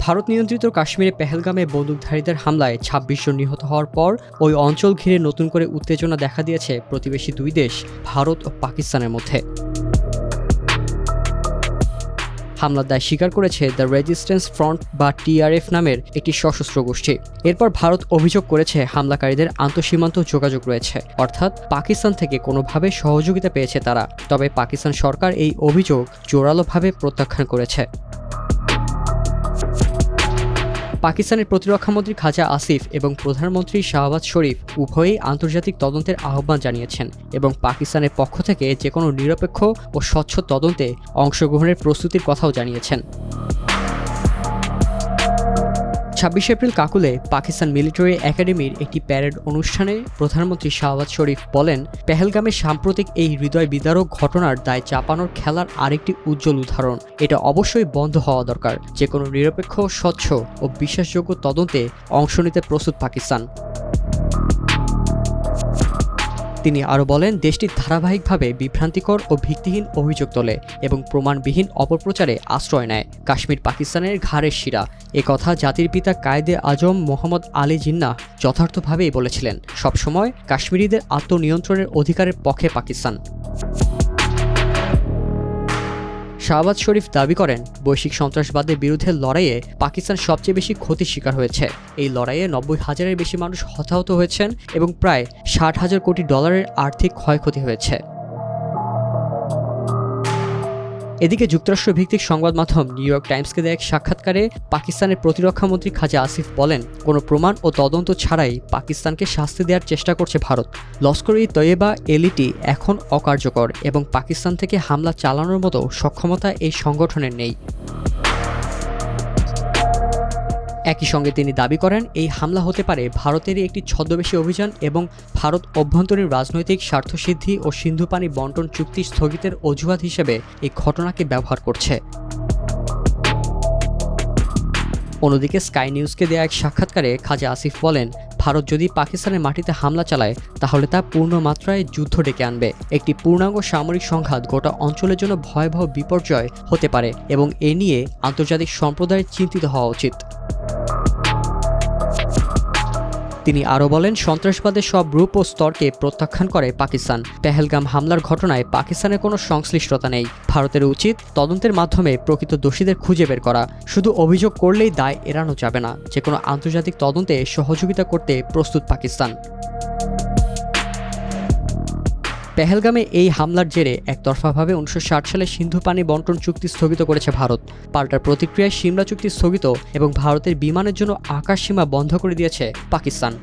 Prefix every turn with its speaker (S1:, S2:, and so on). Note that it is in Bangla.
S1: ভারত নিয়ন্ত্রিত কাশ্মীরে পেহেলগামে বন্দুকধারীদের হামলায় ২৬ জন নিহত হওয়ার পর ওই অঞ্চল ঘিরে নতুন করে উত্তেজনা দেখা দিয়েছে প্রতিবেশী দুই দেশ ভারত ও পাকিস্তানের মধ্যে। হামলার দায় স্বীকার করেছে দ্য রেজিস্ট্যান্স ফ্রন্ট বা TRF নামের একটি সশস্ত্র গোষ্ঠী। এরপর ভারত অভিযোগ করেছে হামলাকারীদের আন্তঃসীমান্ত যোগাযোগ রয়েছে, অর্থাৎ পাকিস্তান থেকে কোনোভাবে সহযোগিতা পেয়েছে তারা। তবে পাকিস্তান সরকার এই অভিযোগ জোরালোভাবে প্রত্যাখ্যান করেছে। পাকিস্তানের প্রতিরক্ষামন্ত্রী খাজা আসিফ এবং প্রধানমন্ত্রী শাহবাজ শরীফ উভয়েই আন্তর্জাতিক তদন্তের আহ্বান জানিয়েছেন এবং পাকিস্তানের পক্ষ থেকে যে কোনো নিরপেক্ষ ও স্বচ্ছ তদন্তে অংশগ্রহণের প্রস্তুতির কথাও জানিয়েছেন। ২৬ এপ্রিল কাকুলে পাকিস্তান মিলিটারি একাডেমির একটি প্যারেড অনুষ্ঠানে প্রধানমন্ত্রী শাহবাজ শরীফ বলেন, পেহেলগামের সাম্প্রতিক এই হৃদয় বিদারক ঘটনার দায় চাপানোর খেলার আরেকটি উজ্জ্বল উদাহরণ। এটা অবশ্যই বন্ধ হওয়া দরকার। যে কোনো নিরপেক্ষ, স্বচ্ছ ও বিশ্বাসযোগ্য তদন্তে অংশ নিতে প্রস্তুত পাকিস্তান। তিনি আরও বলেন, দেশটি ধারাবাহিকভাবে বিভ্রান্তিকর ও ভিত্তিহীন অভিযোগ তোলে এবং প্রমাণবিহীন অপপ্রচারে আশ্রয় নেয়। কাশ্মীর পাকিস্তানের ঘাড়ের শিরা, একথা জাতির পিতা কায়েদে আজম মোহাম্মদ আলী জিন্নাহ যথার্থভাবেই বলেছিলেন। সবসময় কাশ্মীরিদের আত্মনিয়ন্ত্রণের অধিকারের পক্ষে পাকিস্তান। শাহবাজ শরীফ দাবি করেন, বৈশ্বিক সন্ত্রাসবাদের বিরুদ্ধে লড়াইয়ে পাকিস্তান সবচেয়ে বেশি ক্ষতির শিকার হয়েছে। এই লড়াইয়ে ৯০,০০০-এর বেশি মানুষ হতাহত হয়েছেন এবং প্রায় $৬০,০০০ কোটি আর্থিক ক্ষয়ক্ষতি হয়েছে। এদিকে যুক্তরাষ্ট্র ভিত্তিক সংবাদ মাধ্যম নিউ ইয়র্ক টাইমসকে দেয়া এক সাক্ষাৎকারে পাকিস্তানের প্রতিরক্ষামন্ত্রী খাজা আসিফ বলেন, কোনো প্রমাণ ও তদন্ত ছাড়াই পাকিস্তানকে শাস্তি দেওয়ার চেষ্টা করছে ভারত। লস্কর-ই-তৈয়বা এলটি এখন অকার্যকর এবং পাকিস্তান থেকে হামলা চালানোর মতো সক্ষমতা এই সংগঠনের নেই। একই সঙ্গে তিনি দাবি করেন, এই হামলা হতে পারে ভারতেরই একটি ছদ্মবেশী অভিযান এবং ভারত অভ্যন্তরীণ রাজনৈতিক স্বার্থসিদ্ধি ও সিন্ধু পানি বন্টন চুক্তি স্থগিতের অজুহাত হিসেবে এই ঘটনাকে ব্যবহার করছে। অন্যদিকে স্কাই নিউজকে দেয়া এক সাক্ষাৎকারে খাজা আসিফ বলেন, ভারত যদি পাকিস্তানের মাটিতে হামলা চালায় তাহলে তা পূর্ণ মাত্রায় যুদ্ধ ডেকে আনবে। একটি পূর্ণাঙ্গ সামরিক সংঘাত গোটা অঞ্চলের জন্য ভয়াবহ বিপর্যয় হতে পারে এবং এ নিয়ে আন্তর্জাতিক সম্প্রদায়ের চিন্তিত হওয়া উচিত। তিনি আরও বলেন, সন্ত্রাসবাদের সব রূপ ও স্তরকে প্রত্যাখ্যান করে পাকিস্তান। পেহেলগাম হামলার ঘটনায় পাকিস্তানের কোনো সংশ্লিষ্টতা নেই। ভারতের উচিত তদন্তের মাধ্যমে প্রকৃত দোষীদের খুঁজে বের করা। শুধু অভিযোগ করলেই দায় এড়ানো যাবে না। যে কোনো আন্তর্জাতিক তদন্তে সহযোগিতা করতে প্রস্তুত পাকিস্তান। পেহেলগামে এই হামলার জেরে একতরফাভাবে ১৯৬০ সালে সিন্ধু পানি বন্টন চুক্তি স্থগিত করেছে ভারত। পাল্টার প্রতিক্রিয়ায় সিমলা চুক্তি স্থগিত এবং ভারতের বিমানের জন্য আকাশসীমা বন্ধ করে দিয়েছে পাকিস্তান।